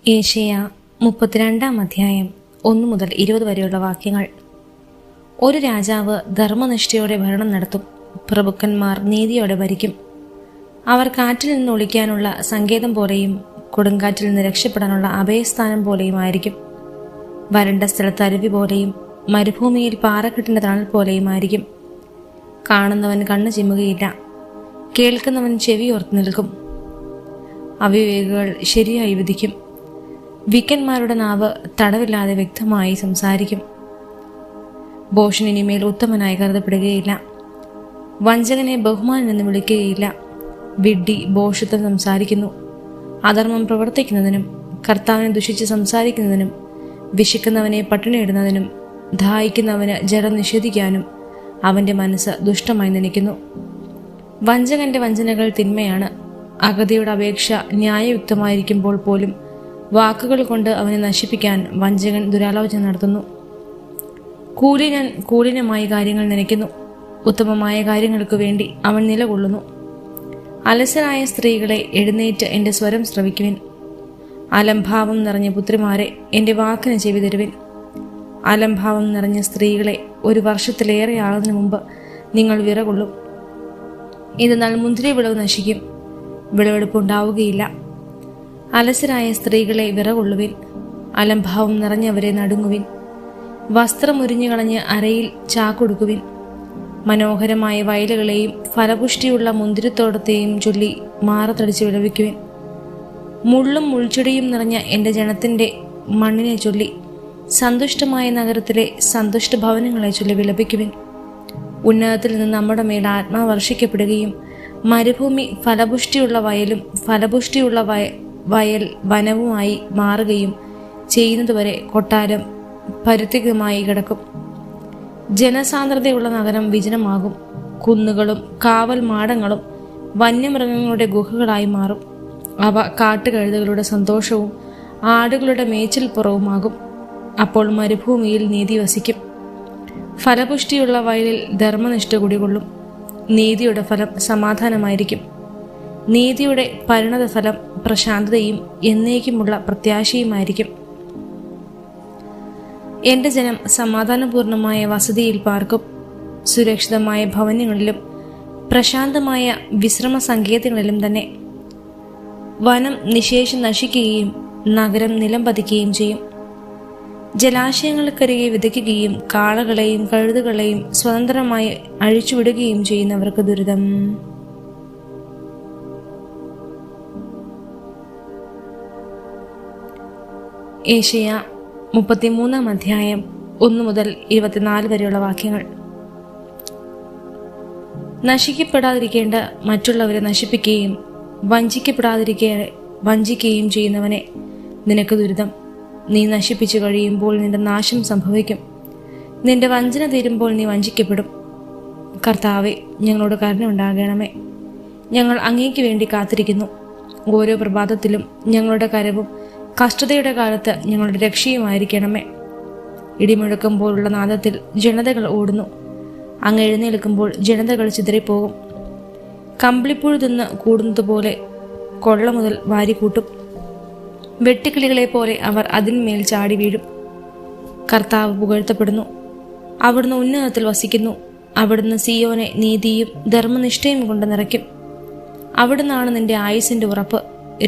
Asia 32 അധ്യായം 1 മുതൽ 20 വരെയുള്ള വാക്യങ്ങൾ. ഒരു രാജാവ് ധർമ്മനിഷ്ഠയോടെ ഭരണം നടത്തും, പ്രഭുക്കന്മാർ നീതിയോടെ ഭരിക്കും. അവർ കാറ്റിൽ നിന്ന് ഒളിക്കാനുള്ള സങ്കേതം പോലെയും കൊടുങ്കാറ്റിൽ നിന്ന് രക്ഷപ്പെടാനുള്ള അഭയസ്ഥാനം പോലെയും ആയിരിക്കും. വരണ്ട സ്ഥലത്ത് അരുവി പോലെയും മരുഭൂമിയിൽ പാറക്കെട്ടിന്റെ തണൽ പോലെയും ആയിരിക്കും. കാണുന്നവൻ കണ്ണു ചിമ്മുകയില്ല, കേൾക്കുന്നവൻ ചെവി ഓർത്ത് നിൽക്കും. അവിവേകികൾ ശരിയായി വിധിക്കും. വിക്കന്മാരുടെ നാവ് തടവില്ലാതെ വ്യക്തമായി സംസാരിക്കും. ഭോഷൻ ഇനിമേൽ ഉത്തമനായി കരുതപ്പെടുകയില്ല. വഞ്ചകനെ ബഹുമാനൻ എന്ന് വിളിക്കുകയില്ല. വിഡ്ഢി ഭോഷത്വം സംസാരിക്കുന്നു. അധർമ്മം പ്രവർത്തിക്കുന്നതിനും കർത്താവിനെ ദുഷിച്ച് സംസാരിക്കുന്നതിനും വിശക്കുന്നവനെ പട്ടിണിയിടുന്നതിനും ദാഹിക്കുന്നവന് ജലം നിഷേധിക്കാനും അവന്റെ മനസ്സ് ദുഷ്ടമായി നനയ്ക്കുന്നു. വഞ്ചകന്റെ വഞ്ചനകൾ തിന്മയാണ്. അഗതിയുടെ അപേക്ഷ ന്യായയുക്തമായിരിക്കുമ്പോൾ പോലും വാക്കുകൾ കൊണ്ട് അവനെ നശിപ്പിക്കാൻ വഞ്ചകൻ ദുരാലോചന നടത്തുന്നു. കൂലിനമായി കാര്യങ്ങൾ നനയ്ക്കുന്നു. ഉത്തമമായ കാര്യങ്ങൾക്ക് വേണ്ടി അവൻ നിലകൊള്ളുന്നു. അലസരായ സ്ത്രീകളെ, എഴുന്നേറ്റ് എൻ്റെ സ്വരം ശ്രവിക്കുവിൻ. അലംഭാവം നിറഞ്ഞ പുത്രിമാരെ, എൻ്റെ വാക്കിന് ചെവി തരുവിൻ. അലംഭാവം നിറഞ്ഞ സ്ത്രീകളെ, ഒരു വർഷത്തിലേറെ ആകുന്നതിന് മുമ്പ് നിങ്ങൾ വിറകൊള്ളും. എന്നാൽ മുന്തിരി വിളവ് നശിക്കും, വിളവെടുപ്പുണ്ടാവുകയില്ല. അലസരായ സ്ത്രീകളെ വിറകൊള്ളുവിൻ. അലംഭാവം നിറഞ്ഞവരെ നടുങ്ങുവിൻ. വസ്ത്രം ഉരിഞ്ഞു കളഞ്ഞ് അരയിൽ ചാക്കൊടുക്കുവിൻ. മനോഹരമായ വയലുകളെയും ഫലപുഷ്ടിയുള്ള മുന്തിരിത്തോട്ടത്തെയും ചൊല്ലി മാറത്തടിച്ച് വിലപിക്കുവിൻ. മുള്ളും മുൾച്ചെടിയും നിറഞ്ഞ എൻ്റെ ജനത്തിൻ്റെ മണ്ണിനെ ചൊല്ലി, സന്തുഷ്ടമായ നഗരത്തിലെ സന്തുഷ്ട ഭവനങ്ങളെ ചൊല്ലി വിലപിക്കുവിൻ. ഉന്നതത്തിൽ നിന്ന് നമ്മുടെ മേൽ ആത്മാവ് വർഷിക്കപ്പെടുകയും മരുഭൂമി ഫലപുഷ്ടിയുള്ള വയലും ഫലപുഷ്ടിയുള്ള വയൽ വനവുമായി മാറുകയും ചെയ്യുന്നതുവരെ കൊട്ടാരം പരിത്യക്തമായി കിടക്കും. ജനസാന്ദ്രതയുള്ള നഗരം വിജനമാകും. കുന്നുകളും കാവൽ മാടങ്ങളും വന്യമൃഗങ്ങളുടെ ഗുഹകളായി മാറും. അവ കാട്ടുകഴുതകളുടെ സന്തോഷവും ആടുകളുടെ മേച്ചിൽപ്പുറവുമാകും. അപ്പോൾ മരുഭൂമിയിൽ നീതി വസിക്കും. ഫലപുഷ്ടിയുള്ള വയലിൽ ധർമ്മനിഷ്ഠ കുടികൊള്ളും. നീതിയുടെ ഫലം സമാധാനമായിരിക്കും. നീതിയുടെ പരിണത ഫലം പ്രശാന്തതയും എന്നേക്കുമുള്ള പ്രത്യാശയുമായിരിക്കും. എൻ്റെ ജനം സമാധാനപൂർണമായ വസതിയിൽ പാർക്കും. സുരക്ഷിതമായ ഭവനങ്ങളിലും പ്രശാന്തമായ വിശ്രമ സങ്കേതങ്ങളിലും തന്നെ. വനം നിശേഷം നശിക്കുകയും നഗരം നിലം പതിക്കുകയും ചെയ്യും. ജലാശയങ്ങൾക്കരികെ വിതയ്ക്കുകയും കാളകളെയും കഴുതുകളെയും സ്വതന്ത്രമായി അഴിച്ചുവിടുകയും ചെയ്യുന്നവർക്ക് ദുരിതം. ഏഷ്യ 33 അധ്യായം 1 മുതൽ 24 വരെയുള്ള വാക്യങ്ങൾ. നശിക്കപ്പെടാതിരിക്കേണ്ട മറ്റുള്ളവരെ നശിപ്പിക്കുകയും വഞ്ചിക്കുകയും ചെയ്യുന്നവനെ, നിനക്ക് ദുരിതം. നീ നശിപ്പിച്ചു കഴിയുമ്പോൾ നിന്റെ നാശം സംഭവിക്കും. നിന്റെ വഞ്ചന തീരുമ്പോൾ നീ വഞ്ചിക്കപ്പെടും. കർത്താവെ, ഞങ്ങളോട് കരുണ ഉണ്ടാകണമേ. ഞങ്ങൾ അങ്ങേക്ക് വേണ്ടി കാത്തിരിക്കുന്നു. ഓരോ പ്രഭാതത്തിലും ഞങ്ങളുടെ കരവും കഷ്ടതയുടെ കാലത്ത് ഞങ്ങളുടെ രക്ഷയുമായിരിക്കണമേ. ഇടിമുഴക്കുമ്പോഴുള്ള നാദത്തിൽ ജനതകൾ ഓടുന്നു. അങ്ങ് എഴുന്നേൽക്കുമ്പോൾ ജനതകൾ ചിതറിപ്പോകും. കമ്പിളിപ്പുഴു തിന്ന് കൂടുന്നതുപോലെ കൊള്ള മുതൽ വാരിക്കൂട്ടും. വെട്ടുക്കിളികളെ പോലെ അവർ അതിന്മേൽ ചാടി വീഴും. കർത്താവ് പുകഴ്ത്തപ്പെടുന്നു. അവിടുന്ന് ഉന്നതത്തിൽ വസിക്കുന്നു. അവിടുന്ന് സിയോനെ നീതിയും ധർമ്മനിഷ്ഠയും കൊണ്ട് നിറയ്ക്കും. അവിടുന്നാണ് നിന്റെ ആയുസിന്റെ ഉറപ്പ്.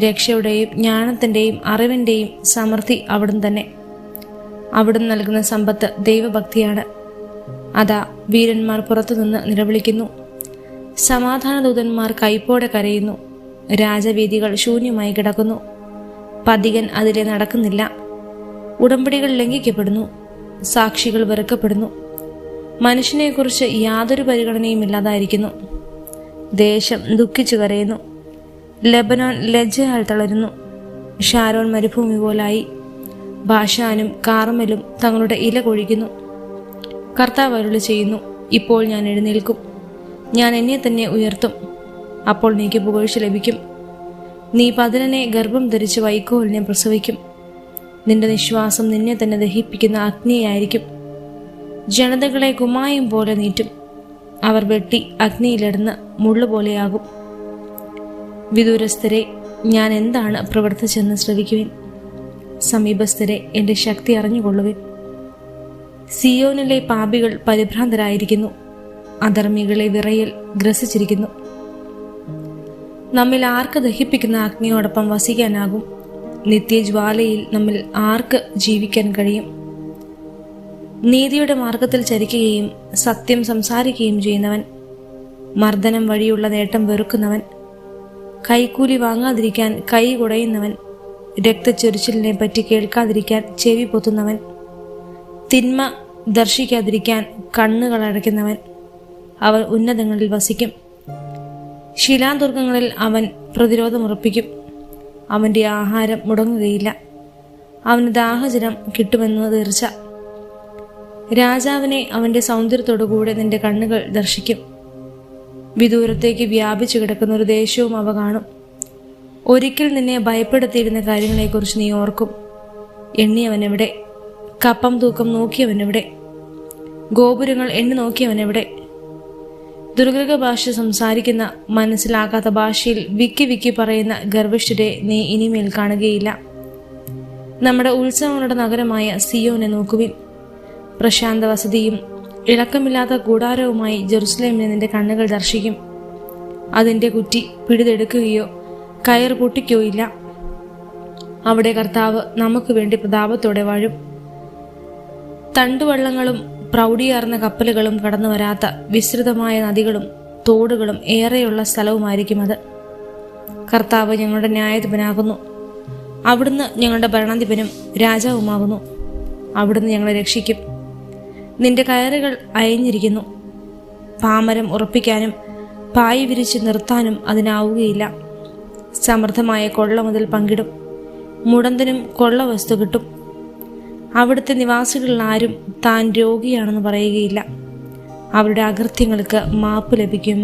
രക്ഷയുടെയും ജ്ഞാനത്തിന്റെയും അറിവിന്റെയും സമൃദ്ധി അവിടുന്ന് തന്നെ. അവിടുന്ന് നൽകുന്ന സമ്പത്ത് ദൈവഭക്തിയാണ്. അതാ വീരന്മാർ പുറത്തുനിന്ന് നിലവിളിക്കുന്നു. സമാധാനദൂതന്മാർ കൈപ്പോടെ കരയുന്നു. രാജവീതികൾ ശൂന്യമായി കിടക്കുന്നു. പതികൻ അതിലെ നടക്കുന്നില്ല. ഉടമ്പടികൾ ലംഘിക്കപ്പെടുന്നു. സാക്ഷികൾ വെറുക്കപ്പെടുന്നു. മനുഷ്യനെക്കുറിച്ച് യാതൊരു പരിഗണനയും ഇല്ലാതായിരിക്കുന്നു. ദേശം ദുഃഖിച്ചു കരയുന്നു. ലെബനോൻ ലജ്ജയാൽ തളരുന്നു. ഷാരോൺ മരുഭൂമി പോലായി. ബാഷാനും കാർമലും തങ്ങളുടെ ഇല കൊഴിക്കുന്നു. കർത്താവ് അരുളി ചെയ്യുന്നു, ഇപ്പോൾ ഞാൻ എഴുന്നേൽക്കും. ഞാൻ എന്നെ തന്നെ ഉയർത്തും. അപ്പോൾ നീക്ക് പുകഴ്ച ലഭിക്കും. നീ പതിരനെ ഗർഭം ധരിച്ച് വൈക്കോലിനെ പ്രസവിക്കും. നിന്റെ നിശ്വാസം നിന്നെ തന്നെ ദഹിപ്പിക്കുന്ന അഗ്നിയായിരിക്കും. ജനതകളെ കുമ്മായം പോലെ നീറ്റും. അവർ വെട്ടി അഗ്നിയിലിടന്ന് മുള്ളുപോലെയാകും. വിദൂരസ്ഥരെ, ഞാൻ എന്താണ് പ്രവർത്തിച്ചെന്ന് ശ്രവിക്കുവിൻ. സമീപസ്ഥരെ എൻ്റെ ശക്തി അറിഞ്ഞുകൊള്ളുവിൻ. സിയോനിലെ പാപികൾ പരിഭ്രാന്തരായിരിക്കുന്നു, അധർമ്മികളെ വിറയൽ ഗ്രസിച്ചിരിക്കുന്നു. നമ്മിൽ ആർക്ക് ദഹിപ്പിക്കുന്ന അഗ്നിയോടൊപ്പം വസിക്കാനാകും? നിത്യജ്വാലയിൽ നമ്മിൽ ആർക്ക് ജീവിക്കാൻ കഴിയും? നീതിയുടെ മാർഗത്തിൽ ചരിക്കുകയും സത്യം സംസാരിക്കുകയും ചെയ്യുന്നവൻ, മർദ്ദനം വഴിയുള്ള നേട്ടം വെറുക്കുന്നവൻ, കൈക്കൂലി വാങ്ങാതിരിക്കാൻ കൈ കുടയുന്നവൻ, രക്തച്ചൊരിച്ചിലിനെ പറ്റി കേൾക്കാതിരിക്കാൻ ചെവി പൊത്തുന്നവൻ, തിന്മ ദർശിക്കാതിരിക്കാൻ കണ്ണുകൾ അടയ്ക്കുന്നവൻ, അവൻ ഉന്നതങ്ങളിൽ വസിക്കും. ശിലാദുർഗങ്ങളിൽ അവൻ പ്രതിരോധമുറപ്പിക്കും. അവൻ്റെ ആഹാരം മുടങ്ങുകയില്ല. അവന് ദാഹജലം കിട്ടുമെന്ന് തീർച്ച. രാജാവിനെ അവൻ്റെ സൗന്ദര്യത്തോടുകൂടെ നിന്റെ കണ്ണുകൾ ദർശിക്കും. വിദൂരത്തേക്ക് വ്യാപിച്ചു കിടക്കുന്ന ഒരു ദേശവും അവ കാണും. ഒരിക്കൽ നിന്നെ ഭയപ്പെടുത്തിയിരുന്ന കാര്യങ്ങളെക്കുറിച്ച് നീ ഓർക്കും. എണ്ണിയവനെവിടെ? കപ്പം തൂക്കം നോക്കിയവനെവിടെ? ഗോപുരങ്ങൾ എണ്ണി നോക്കിയവനെവിടെ? ദുർഗ്രഹ ഭാഷ സംസാരിക്കുന്ന, മനസ്സിലാക്കാത്ത ഭാഷയിൽ വിക്കി വിക്കി പറയുന്ന ഗർവിഷ്ഠരെ നീ ഇനിമേൽ കാണുകയില്ല. നമ്മുടെ ഉത്സവങ്ങളുടെ നഗരമായ സിയോനെ നോക്കുവിൻ. പ്രശാന്ത വസതിയും ഇളക്കമില്ലാത്ത കൂടാരവുമായി ജെറുസലേമിനെ നിന്റെ കണ്ണുകൾ ദർശിക്കും. അതിൻ്റെ കുറ്റി പിടിതെടുക്കുകയോ കയർ പൊട്ടിക്കോ ഇല്ല. അവിടെ കർത്താവ് നമുക്ക് വേണ്ടി പ്രതാപത്തോടെ വാഴും. തണ്ടുവള്ളങ്ങളും പ്രൗഢിയാർന്ന കപ്പലുകളും കടന്നു വരാത്ത വിസ്തൃതമായ നദികളും തോടുകളും ഏറെയുള്ള സ്ഥലവുമായിരിക്കും അത്. കർത്താവ് ഞങ്ങളുടെ ന്യായാധിപനാകുന്നു. അവിടുന്ന് ഞങ്ങളുടെ ഭരണാധിപനും രാജാവുമാകുന്നു. അവിടുന്ന് ഞങ്ങളെ രക്ഷിക്കും. നിന്റെ കയറുകൾ അയഞ്ഞിരിക്കുന്നു. പാമരം ഉറപ്പിക്കാനും പായ് വിരിച്ച് നിർത്താനും അതിനാവുകയില്ല. സമൃദ്ധമായ കൊള്ള മുതൽ പങ്കിടും. മുടന്തനും കൊള്ള വസ്തു കിട്ടും. അവിടുത്തെ നിവാസികളിൽ ആരും താൻ രോഗിയാണെന്ന് പറയുകയില്ല. അവരുടെ അകൃത്യങ്ങൾക്ക് മാപ്പ് ലഭിക്കും.